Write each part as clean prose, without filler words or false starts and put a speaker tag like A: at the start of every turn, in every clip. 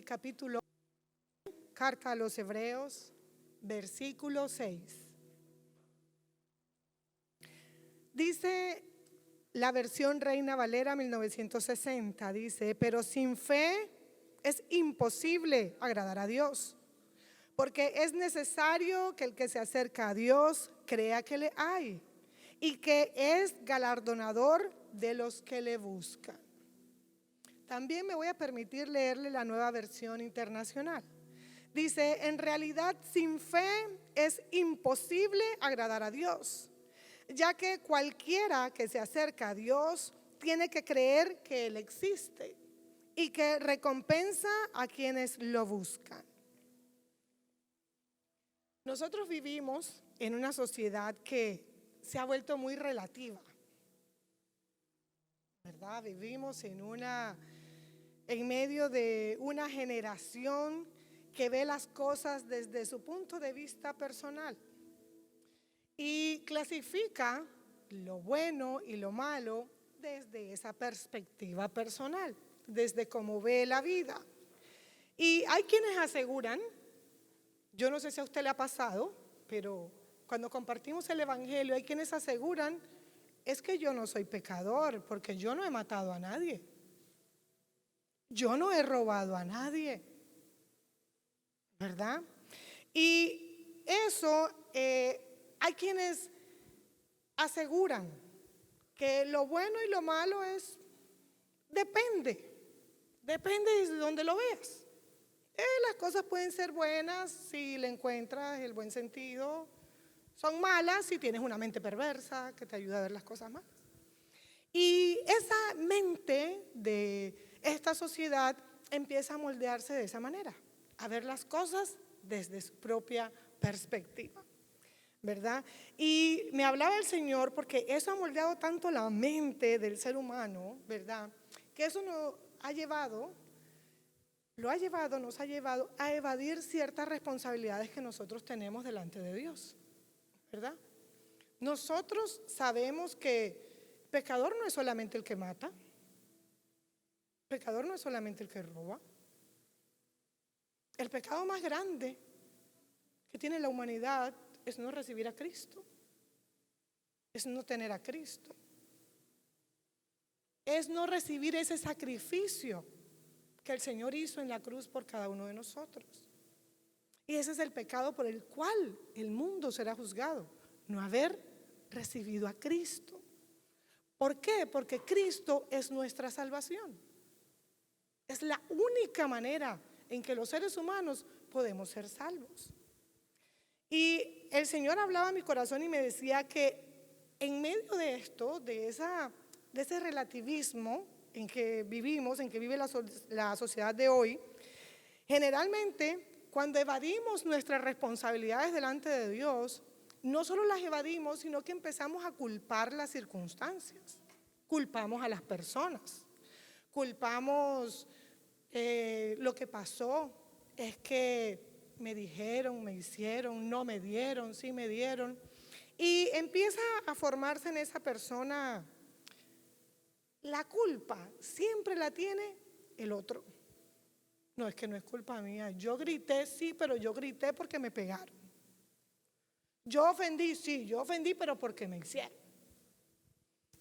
A: capítulo, carta a los Hebreos, versículo 6. Dice la versión Reina Valera 1960, dice: pero sin fe es imposible agradar a Dios, porque es necesario que el que se acerca a Dios crea que le hay y que es galardonador de los que le buscan. También me voy a permitir leerle la Nueva Versión Internacional. Dice: en realidad sin fe es imposible agradar a Dios, ya que cualquiera que se acerca a Dios tiene que creer que Él existe y que recompensa a quienes lo buscan. Nosotros vivimos en una sociedad que se ha vuelto muy relativa, ¿verdad? Vivimos en medio de una generación que ve las cosas desde su punto de vista personal y clasifica lo bueno y lo malo desde esa perspectiva personal, desde cómo ve la vida. Y hay quienes aseguran, yo no sé si a usted le ha pasado, pero cuando compartimos el evangelio hay quienes aseguran: es que yo no soy pecador porque yo no he matado a nadie, yo no he robado a nadie, ¿verdad? Y eso, hay quienes aseguran que lo bueno y lo malo depende de donde lo veas. Las cosas pueden ser buenas si le encuentras el buen sentido, son malas si tienes una mente perversa que te ayuda a ver las cosas malas. Y esa mente de esta sociedad empieza a moldearse de esa manera, a ver las cosas desde su propia perspectiva, ¿verdad? Y me hablaba el Señor porque eso ha moldeado tanto la mente del ser humano, ¿verdad? Que eso nos ha llevado a evadir ciertas responsabilidades que nosotros tenemos delante de Dios, ¿verdad? Nosotros sabemos que pecador no es solamente el que mata, pecador no es solamente el que roba. El pecado más grande que tiene la humanidad es no recibir a Cristo, es no tener a Cristo, es no recibir ese sacrificio que el Señor hizo en la cruz por cada uno de nosotros. Y ese es el pecado por el cual el mundo será juzgado, no haber recibido a Cristo. ¿Por qué? Porque Cristo es nuestra salvación. Es la única manera en que los seres humanos podemos ser salvos. Y el Señor hablaba a mi corazón y me decía que en medio de esto, de ese relativismo en que vivimos, en que vive la sociedad de hoy, generalmente cuando evadimos nuestras responsabilidades delante de Dios, no solo las evadimos, sino que empezamos a culpar las circunstancias, culpamos a las personas, culpamos lo que pasó, es que me dijeron, me hicieron, no me dieron, sí me dieron. Y empieza a formarse en esa persona la culpa, siempre la tiene el otro. No, es que no es culpa mía, yo grité, sí, pero yo grité porque me pegaron. Yo ofendí, sí, yo ofendí, pero porque me hicieron.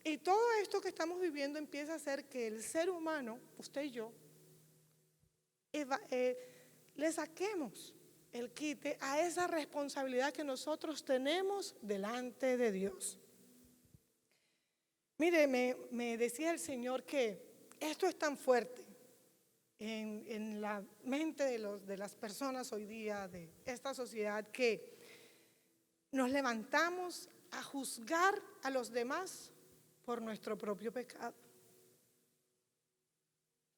A: Y todo esto que estamos viviendo empieza a hacer que el ser humano, usted y yo, le saquemos el quite a esa responsabilidad que nosotros tenemos delante de Dios. Mire, me decía el Señor que esto es tan fuerte en la mente de las personas hoy día, de esta sociedad, que nos levantamos a juzgar a los demás por nuestro propio pecado,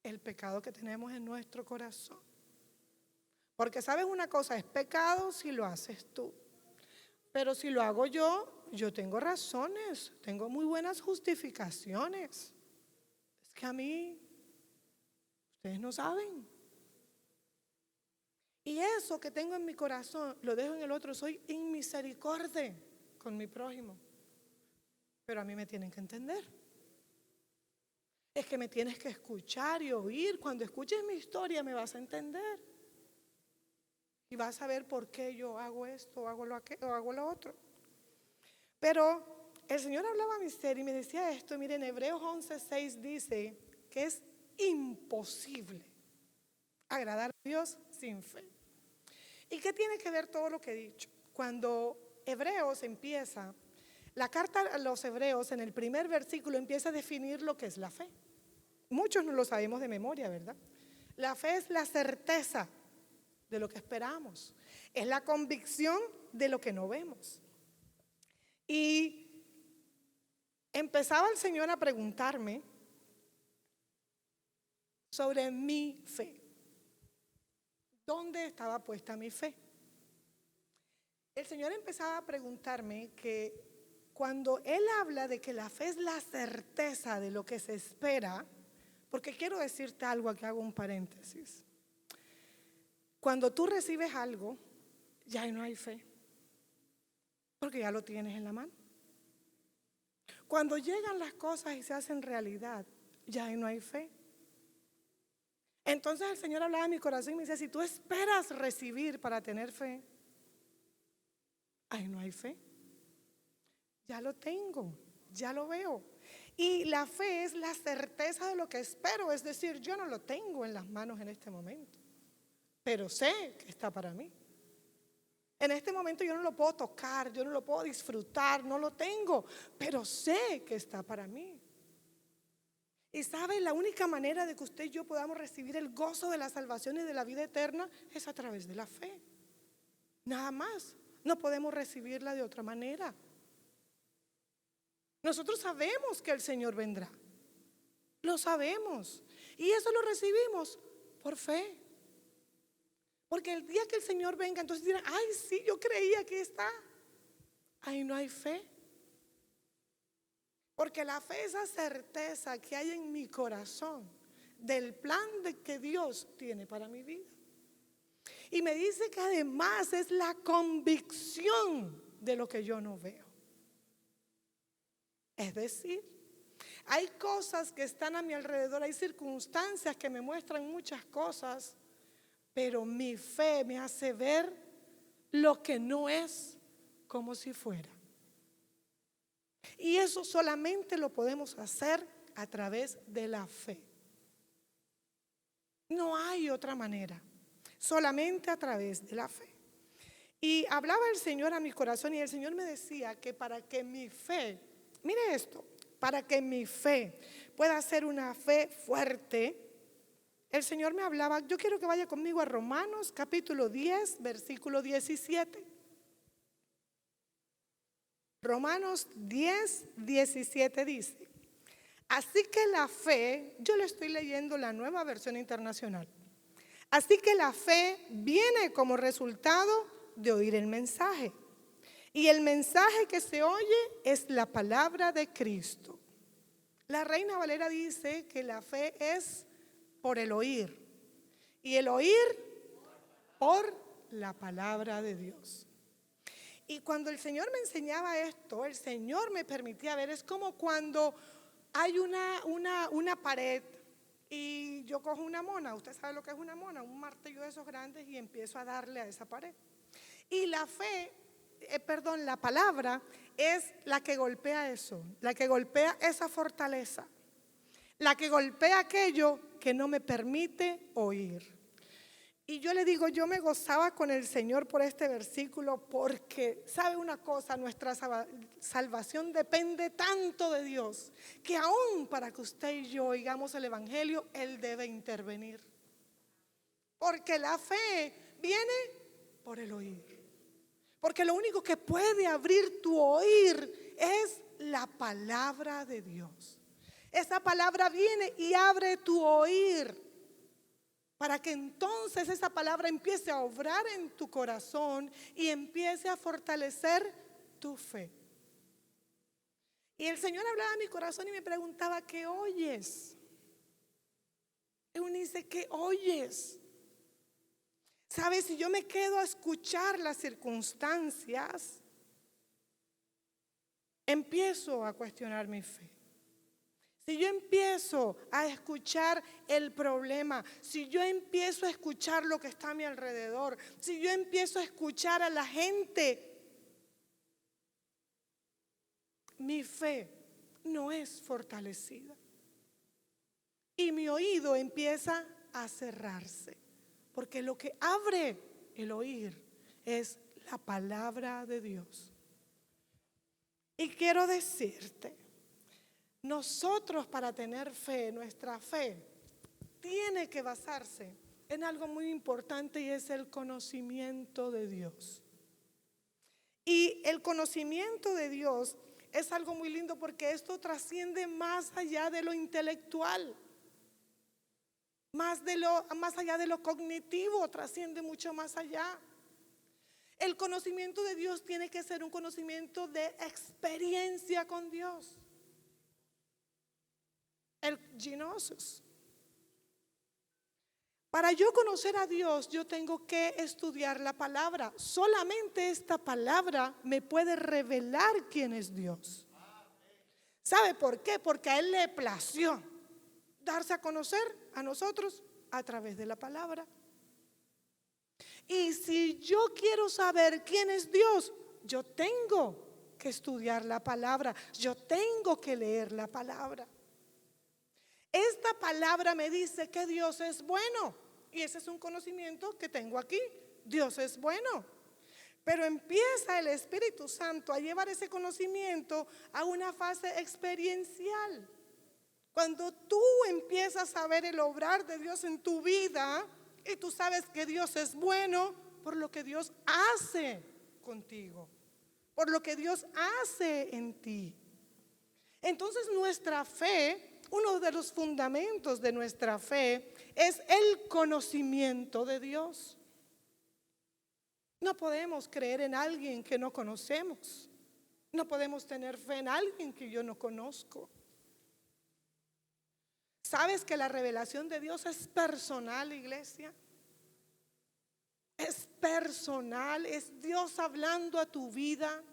A: el pecado que tenemos en nuestro corazón. Porque sabes una cosa, es pecado si lo haces tú, pero si lo hago yo tengo razones, tengo muy buenas justificaciones. Es que a mí, ustedes no saben. Y eso que tengo en mi corazón lo dejo en el otro, soy inmisericordia con mi prójimo, pero a mí me tienen que entender. Es que me tienes que escuchar y oír. Cuando escuches mi historia me vas a entender. Y vas a ver por qué yo hago esto, o hago lo otro. Pero el Señor hablaba a mi ser y me decía esto. Miren, Hebreos 11:6 dice que es imposible agradar a Dios sin fe. ¿Y qué tiene que ver todo lo que he dicho? Cuando Hebreos empieza, la carta a los Hebreos en el primer versículo empieza a definir lo que es la fe. Muchos no lo sabemos de memoria, ¿verdad? La fe es la certeza de lo que esperamos, es la convicción de lo que no vemos. Y empezaba el Señor a preguntarme sobre mi fe. ¿Dónde estaba puesta mi fe? El Señor empezaba a preguntarme que cuando Él habla de que la fe es la certeza de lo que se espera, porque quiero decirte algo, aquí hago un paréntesis. Cuando tú recibes algo, ya no hay fe, porque ya lo tienes en la mano. Cuando llegan las cosas y se hacen realidad, ya no hay fe. Entonces el Señor hablaba en mi corazón y me dice, si tú esperas recibir para tener fe, ahí no hay fe. Ya lo tengo, ya lo veo. Y la fe es la certeza de lo que espero, es decir, yo no lo tengo en las manos en este momento, pero sé que está para mí. En este momento yo no lo puedo tocar, yo no lo puedo disfrutar, no lo tengo, pero sé que está para mí. Y sabe, la única manera de que usted y yo podamos recibir el gozo de la salvación y de la vida eterna es a través de la fe. Nada más, no podemos recibirla de otra manera. Nosotros sabemos que el Señor vendrá, lo sabemos, y eso lo recibimos por fe. Porque el día que el Señor venga, entonces dirán, ay, sí, yo creía que está. Ahí no hay fe. Porque la fe es esa certeza que hay en mi corazón del plan de que Dios tiene para mi vida. Y me dice que además es la convicción de lo que yo no veo. Es decir, hay cosas que están a mi alrededor, hay circunstancias que me muestran muchas cosas, pero mi fe me hace ver lo que no es como si fuera. Y eso solamente lo podemos hacer a través de la fe. No hay otra manera, solamente a través de la fe. Y hablaba el Señor a mi corazón y el Señor me decía que para que mi fe, mire esto, para que mi fe pueda ser una fe fuerte, el Señor me hablaba, yo quiero que vaya conmigo a Romanos capítulo 10, versículo 17. Romanos 10, 17 dice, así que la fe, yo le estoy leyendo la Nueva Versión Internacional, así que la fe viene como resultado de oír el mensaje. Y el mensaje que se oye es la palabra de Cristo. La Reina Valera dice que la fe es por el oír, y el oír por la palabra de Dios. Y cuando el Señor me enseñaba esto, el Señor me permitía ver, es como cuando hay una pared y yo cojo una mona, usted sabe lo que es una mona, un martillo de esos grandes, y empiezo a darle a esa pared. Y la fe, la palabra es la que golpea eso, la que golpea esa fortaleza, la que golpea aquello que no me permite oír. Y yo le digo, yo me gozaba con el Señor por este versículo porque, ¿sabe una cosa? Nuestra salvación depende tanto de Dios que aún para que usted y yo oigamos el Evangelio, Él debe intervenir. Porque la fe viene por el oír. Porque lo único que puede abrir tu oír es la palabra de Dios. Esa palabra viene y abre tu oír, para que entonces esa palabra empiece a obrar en tu corazón y empiece a fortalecer tu fe. Y el Señor hablaba a mi corazón y me preguntaba, ¿qué oyes? Y uno dice, ¿qué oyes? ¿Sabes? Si yo me quedo a escuchar las empiezo a cuestionar mi fe. Si yo empiezo a escuchar el problema, si yo empiezo a escuchar lo que está a mi alrededor, si yo empiezo a escuchar a la gente, mi fe no es fortalecida. Y mi oído empieza a cerrarse. Porque lo que abre el oír es la palabra de Dios. Y quiero decirte, nosotros para tener fe, nuestra fe tiene que basarse en algo muy importante y es el conocimiento de Dios. Y el conocimiento de Dios es algo muy lindo porque esto trasciende más allá de lo intelectual, más allá de lo cognitivo, trasciende mucho más allá. El conocimiento de Dios tiene que ser un conocimiento de experiencia con Dios. El gnosis. Para yo conocer a Dios, yo tengo que estudiar la palabra. Solamente esta palabra me puede revelar quién es Dios. ¿Sabe por qué? Porque a Él le plació darse a conocer a nosotros a través de la palabra. Y si yo quiero saber quién es Dios, yo tengo que estudiar la palabra, yo tengo que leer la palabra. Esta palabra me dice que Dios es bueno, y ese es un conocimiento que tengo aquí. Dios es bueno. Pero empieza el Espíritu Santo a llevar ese conocimiento a una fase experiencial. Cuando tú empiezas a ver el obrar de Dios en tu vida y tú sabes que Dios es bueno por lo que Dios hace contigo, por lo que Dios hace en ti. Entonces nuestra fe, uno de los fundamentos de nuestra fe es el conocimiento de Dios. No podemos creer en alguien que no conocemos. No podemos tener fe en alguien que yo no conozco. ¿Sabes que la revelación de Dios es personal, iglesia? Es personal, es Dios hablando a tu vida.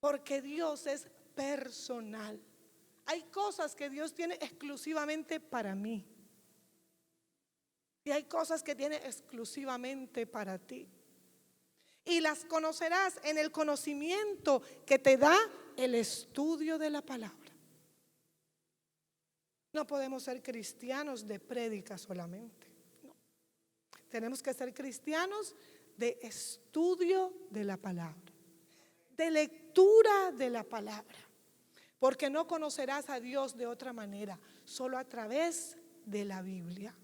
A: Porque Dios es personal. Hay cosas que Dios tiene exclusivamente para mí. Y hay cosas que tiene exclusivamente para ti. Y las conocerás en el conocimiento que te da el estudio de la palabra. No podemos ser cristianos de prédica solamente. No. Tenemos que ser cristianos de estudio de la palabra, de lectura de la palabra. Porque no conocerás a Dios de otra manera, solo a través de la Biblia.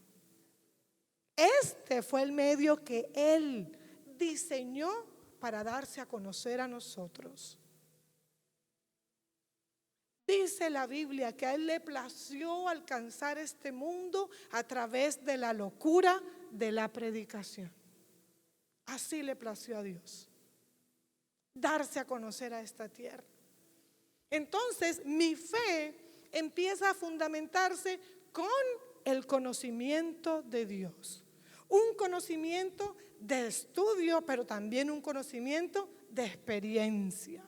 A: Este fue el medio que Él diseñó para darse a conocer a nosotros. Dice la Biblia que a Él le plació alcanzar este mundo a través de la locura de la predicación. Así le plació a Dios, darse a conocer a esta tierra. Entonces mi fe empieza a fundamentarse con el conocimiento de Dios. Un conocimiento de estudio, pero también un conocimiento de experiencia.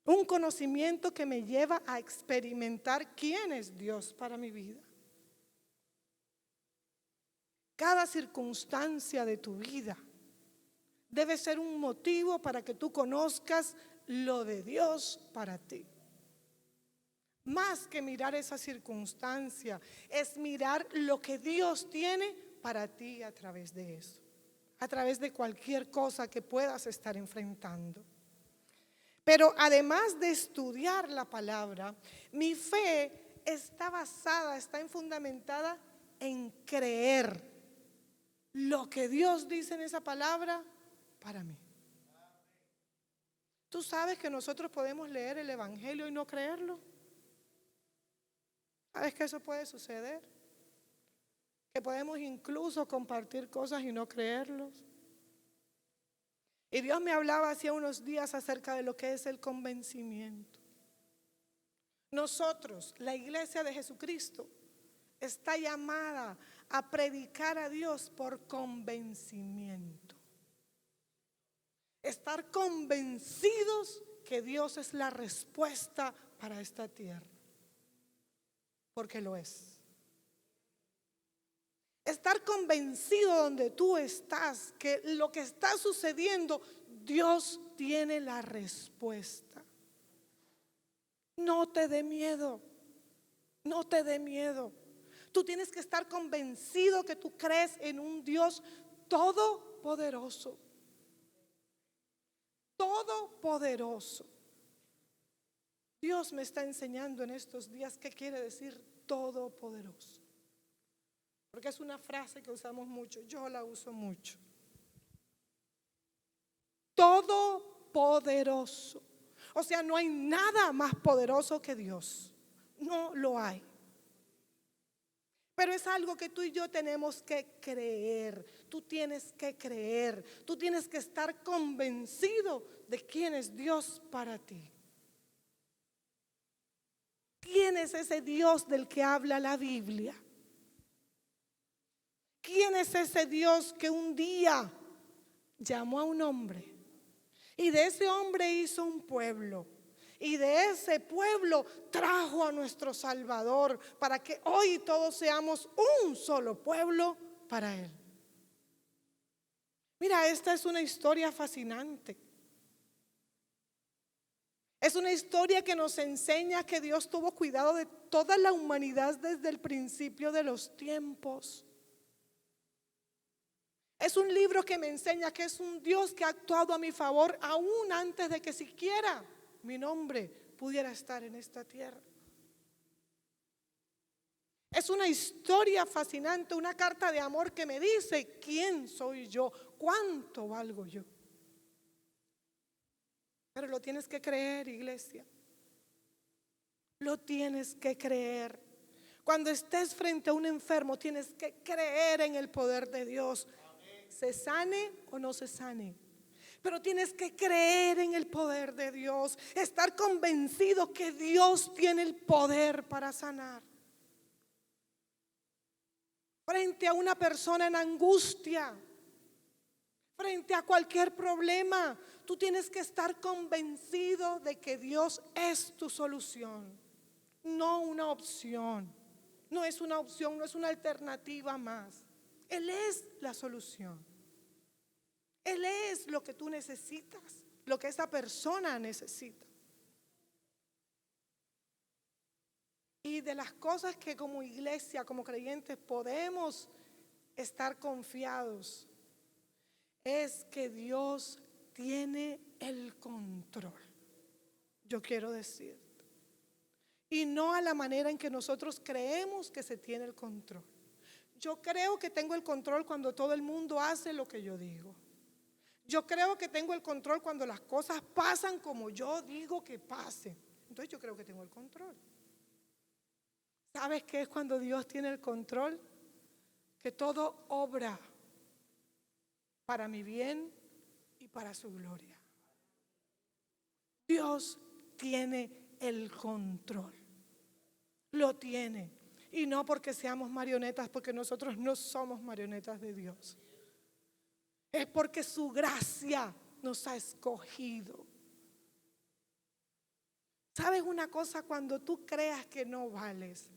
A: Un conocimiento que me lleva a experimentar quién es Dios para mi vida. Cada circunstancia de tu vida debe ser un motivo para que tú conozcas lo de Dios para ti. Más que mirar esa circunstancia, es mirar lo que Dios tiene para ti a través de eso, a través de cualquier cosa que puedas estar enfrentando. Pero además de estudiar la palabra, mi fe está basada, está fundamentada en creer lo que Dios dice en esa palabra para mí. ¿Tú sabes que nosotros podemos leer el Evangelio y no creerlo? ¿Sabes que eso puede suceder? Que podemos incluso compartir cosas y no creerlos. Y Dios me hablaba hace unos días acerca de lo que es el convencimiento. Nosotros, la iglesia de Jesucristo, está llamada a predicar a Dios por convencimiento. Estar convencidos que Dios es la respuesta para esta tierra, porque lo es. Estar convencido donde tú estás, que lo que está sucediendo, Dios tiene la respuesta. No te dé miedo, no te dé miedo. Tú tienes que estar convencido que tú crees en un Dios todopoderoso. Todopoderoso. Dios me está enseñando en estos días qué quiere decir todopoderoso. Porque es una frase que usamos mucho, yo la uso mucho. Todopoderoso. O sea, no hay nada más poderoso que Dios. No lo hay. Pero es algo que tú y yo tenemos que creer. Tú tienes que creer. Tú tienes que estar convencido de quién es Dios para ti. ¿Quién es ese Dios del que habla la Biblia? ¿Quién es ese Dios que un día llamó a un hombre y de ese hombre hizo un pueblo? Y de ese pueblo trajo a nuestro Salvador para que hoy todos seamos un solo pueblo para Él. Mira, esta es una historia fascinante. Es una historia que nos enseña que Dios tuvo cuidado de toda la humanidad desde el principio de los tiempos. Es un libro que me enseña que es un Dios que ha actuado a mi favor aún antes de que siquiera mi nombre pudiera estar en esta tierra. Es una historia fascinante, una carta de amor que me dice quién soy yo, cuánto valgo yo. Pero lo tienes que creer, iglesia. Lo tienes que creer. Cuando estés frente a un enfermo, tienes que creer en el poder de Dios. Se sane o no se sane. Pero tienes que creer en el poder de Dios. Estar convencido que Dios tiene el poder para sanar. Frente a una persona en angustia, frente a cualquier problema, tú tienes que estar convencido de que Dios es tu solución, no una opción. No es una opción, no es una alternativa más. Él es la solución. Él es lo que tú necesitas, lo que esa persona necesita. Y de las cosas que como iglesia, como creyentes podemos estar confiados, es que Dios tiene el control. Yo quiero decir. Y no a la manera en que nosotros creemos que se tiene el control. Yo creo que tengo el control cuando todo el mundo hace lo que yo digo. Yo creo que tengo el control cuando las cosas pasan como yo digo que pasen. Entonces yo creo que tengo el control. ¿Sabes qué es cuando Dios tiene el control? Que todo obra para mi bien y para su gloria. Dios tiene el control. Lo tiene. Y no porque seamos marionetas, porque nosotros no somos marionetas de Dios. Es porque su gracia nos ha escogido. ¿Sabes una cosa? Cuando tú creas que no vales,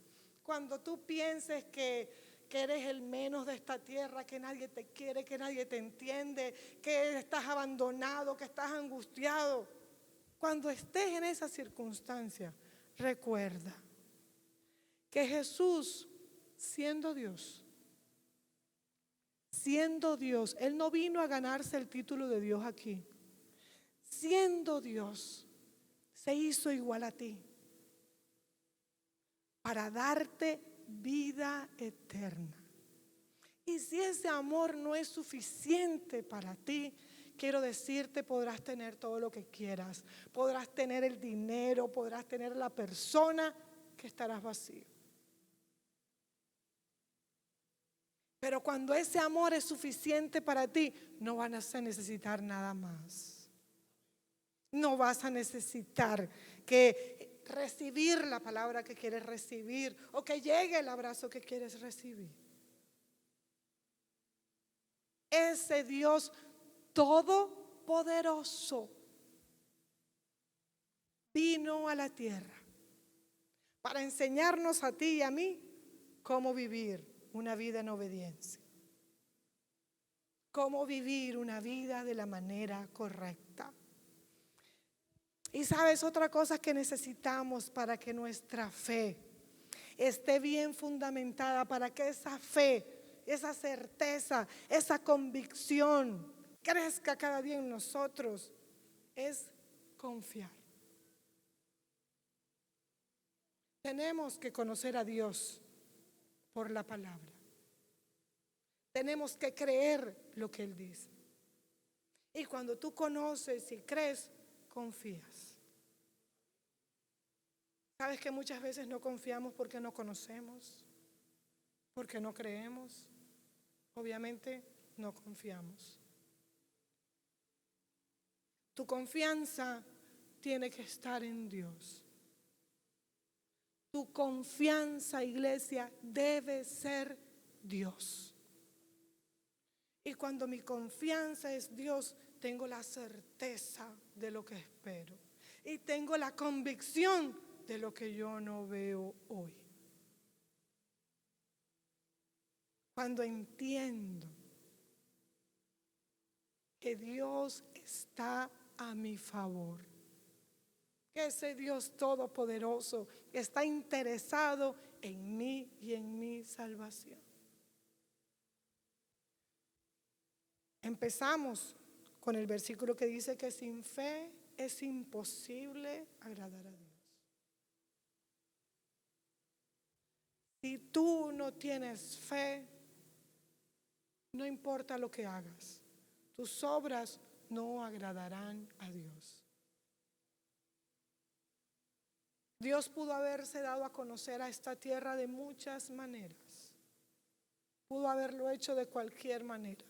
A: cuando tú pienses que eres el menos de esta tierra, que nadie te quiere, que nadie te entiende, que estás abandonado, que estás angustiado, cuando estés en esa circunstancia, recuerda que Jesús, siendo Dios, Él no vino a ganarse el título de Dios aquí. Siendo Dios, se hizo igual a ti para darte vida eterna. Y si ese amor no es suficiente para ti, quiero decirte, podrás tener todo lo que quieras. Podrás tener el dinero, podrás tener la persona, que estarás vacío. Pero cuando ese amor es suficiente para ti, no vas a necesitar nada más. No vas a necesitar que recibir la palabra que quieres recibir o que llegue el abrazo que quieres recibir. Ese Dios todopoderoso vino a la tierra para enseñarnos a ti y a mí cómo vivir una vida en obediencia, cómo vivir una vida de la manera correcta. Y sabes, otra cosa que necesitamos para que nuestra fe esté bien fundamentada, para que esa fe, esa certeza, esa convicción crezca cada día en nosotros, es confiar. Tenemos que conocer a Dios por la palabra. Tenemos que creer lo que Él dice. Y cuando tú conoces y crees, confías. ¿Sabes que muchas veces no confiamos porque no conocemos? Porque no creemos. Obviamente no confiamos. Tu confianza tiene que estar en Dios. Tu confianza, iglesia, debe ser Dios. Y cuando mi confianza es Dios, tengo la certeza de lo que espero. Y tengo la convicción de lo que yo no veo hoy. Cuando entiendo que Dios está a mi favor, que ese Dios todopoderoso está interesado en mí y en mi salvación. Empezamos con el versículo que dice que sin fe es imposible agradar a Dios. Si tú no tienes fe, no importa lo que hagas, tus obras no agradarán a Dios. Dios pudo haberse dado a conocer a esta tierra de muchas maneras. Pudo haberlo hecho de cualquier manera.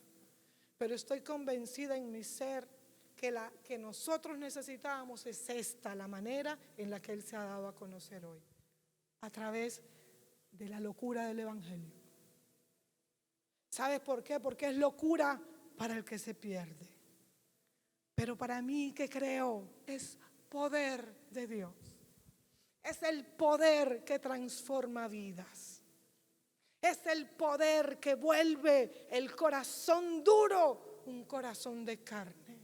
A: Pero estoy convencida en mi ser que la que nosotros necesitábamos es esta, la manera en la que Él se ha dado a conocer hoy. A través de la locura del Evangelio. ¿Sabes por qué? Porque es locura para el que se pierde. Pero para mí, que creo, es poder de Dios. Es el poder que transforma vidas. Es el poder que vuelve el corazón duro un corazón de carne.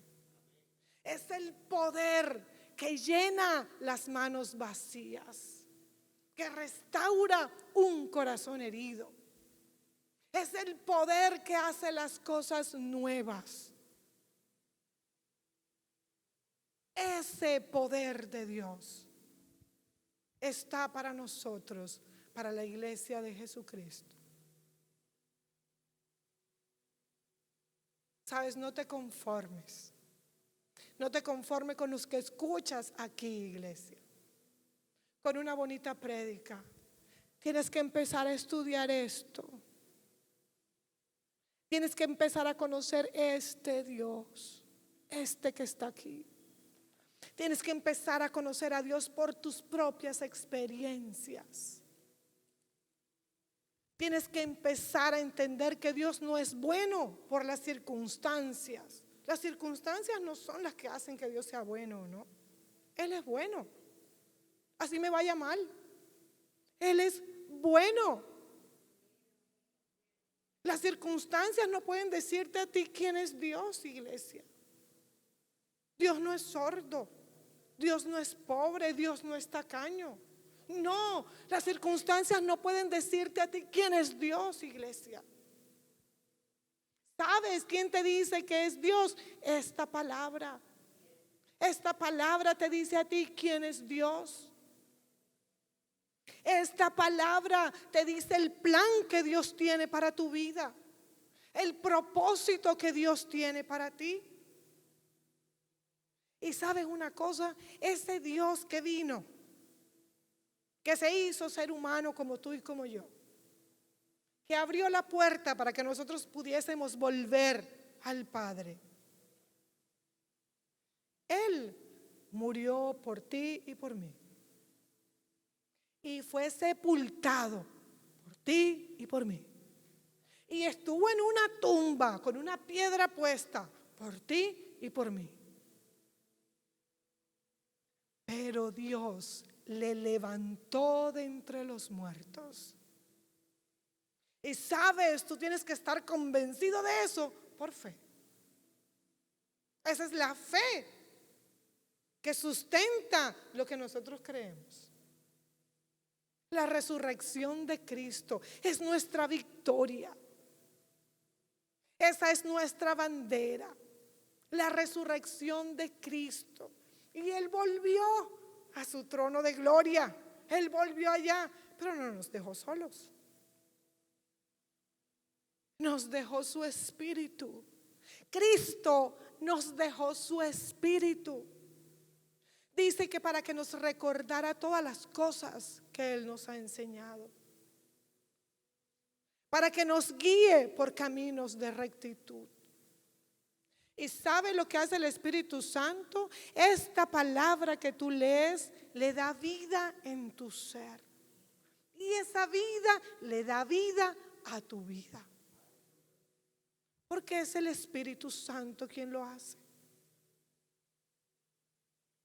A: Es el poder que llena las manos vacías, que restaura un corazón herido. Es el poder que hace las cosas nuevas. Ese poder de Dios está para nosotros, para la iglesia de Jesucristo. Sabes, no te conformes. No te conformes con los que escuchas aquí, iglesia. Con una bonita prédica. Tienes que empezar a estudiar esto. Tienes que empezar a conocer este Dios, este que está aquí. Tienes que empezar a conocer a Dios por tus propias experiencias. Tienes que empezar a entender que Dios no es bueno por las circunstancias. Las circunstancias no son las que hacen que Dios sea bueno o no. Él es bueno. Así me vaya mal. Él es bueno. Las circunstancias no pueden decirte a ti quién es Dios, iglesia. Dios no es sordo. Dios no es pobre. Dios no es tacaño. No, las circunstancias no pueden decirte a ti quién es Dios, iglesia. ¿Sabes quién te dice que es Dios? Esta palabra. Esta palabra te dice a ti quién es Dios. Esta palabra te dice el plan que Dios tiene para tu vida, el propósito que Dios tiene para ti. Y sabes una cosa, ese Dios que vino, que se hizo ser humano como tú y como yo, que abrió la puerta para que nosotros pudiésemos volver al Padre. Él murió por ti y por mí. Y fue sepultado por ti y por mí. Y estuvo en una tumba con una piedra puesta por ti y por mí. pero Dios le levantó de entre los muertos. Y sabes, tú tienes que estar convencido de eso por fe. Esa es la fe que sustenta lo que nosotros creemos. La resurrección de Cristo es nuestra victoria. Esa es nuestra bandera, la resurrección de Cristo. Y Él volvió a su trono de gloria. Él volvió allá, pero no nos dejó solos. Nos dejó su espíritu. Cristo nos dejó su espíritu. Dice que para que nos recordara todas las cosas que Él nos ha enseñado, para que nos guíe por caminos de rectitud. ¿Y sabe lo que hace el Espíritu Santo? Esta palabra que tú lees le da vida en tu ser. Y esa vida le da vida a tu vida. Porque es el Espíritu Santo quien lo hace.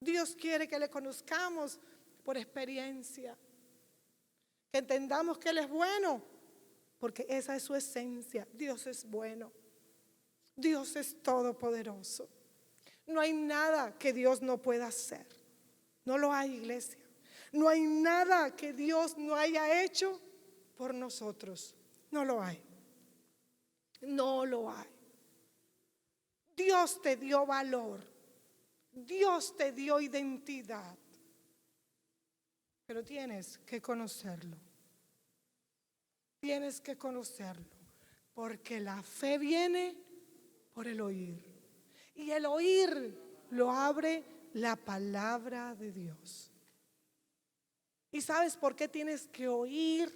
A: Dios quiere que le conozcamos por experiencia, que entendamos que Él es bueno, porque esa es su esencia. Dios es bueno, Dios es todopoderoso. No hay nada que Dios no pueda hacer. No lo hay, iglesia. No hay nada que Dios no haya hecho por nosotros. No lo hay. No lo hay. Dios te dio valor. Dios te dio identidad, pero tienes que conocerlo. Tienes que conocerlo, porque la fe viene por el oír, y el oír lo abre la palabra de Dios. ¿Y sabes por qué tienes que oír?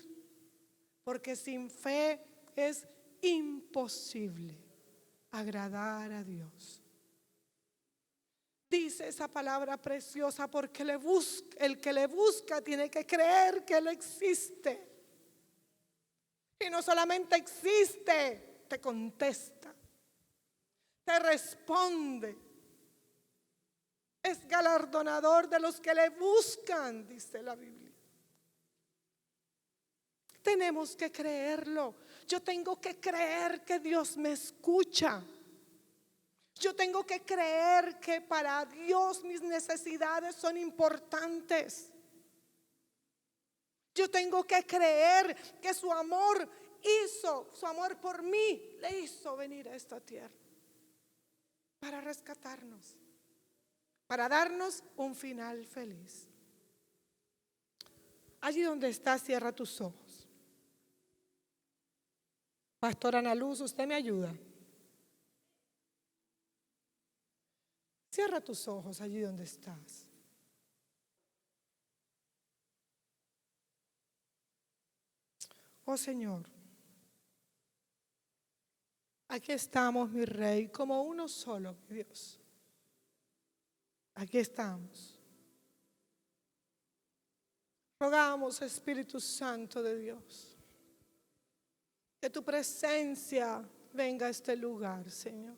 A: Porque sin fe es imposible agradar a Dios. Dice esa palabra preciosa, porque el que le busca tiene que creer que Él existe. Y no solamente existe, te contesta, te responde. Es galardonador de los que le buscan, dice la Biblia. Tenemos que creerlo. Yo tengo que creer que Dios me escucha. Yo tengo que creer que para Dios mis necesidades son importantes. Yo tengo que creer que su amor por mí, le hizo venir a esta tierra para rescatarnos, para darnos un final feliz. Allí donde estás, cierra tus ojos. Pastora Ana Luz, ¿usted me ayuda? Cierra tus ojos allí donde estás. Oh Señor, aquí estamos, mi Rey, como uno solo, mi Dios. Aquí estamos. Rogamos, Espíritu Santo de Dios, que tu presencia venga a este lugar, Señor.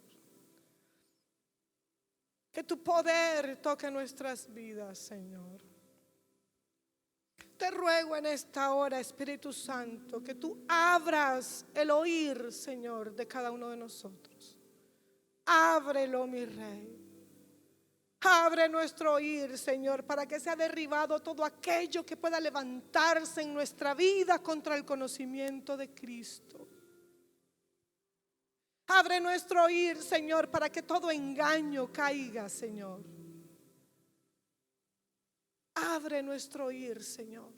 A: Que tu poder toque nuestras vidas, Señor. Te ruego en esta hora, Espíritu Santo, que tú abras el oír, Señor, de cada uno de nosotros. Ábrelo, mi Rey. Abre nuestro oír, Señor, para que sea derribado todo aquello que pueda levantarse en nuestra vida contra el conocimiento de Cristo. Abre nuestro oír, Señor, para que todo engaño caiga, Señor. Abre nuestro oír, Señor.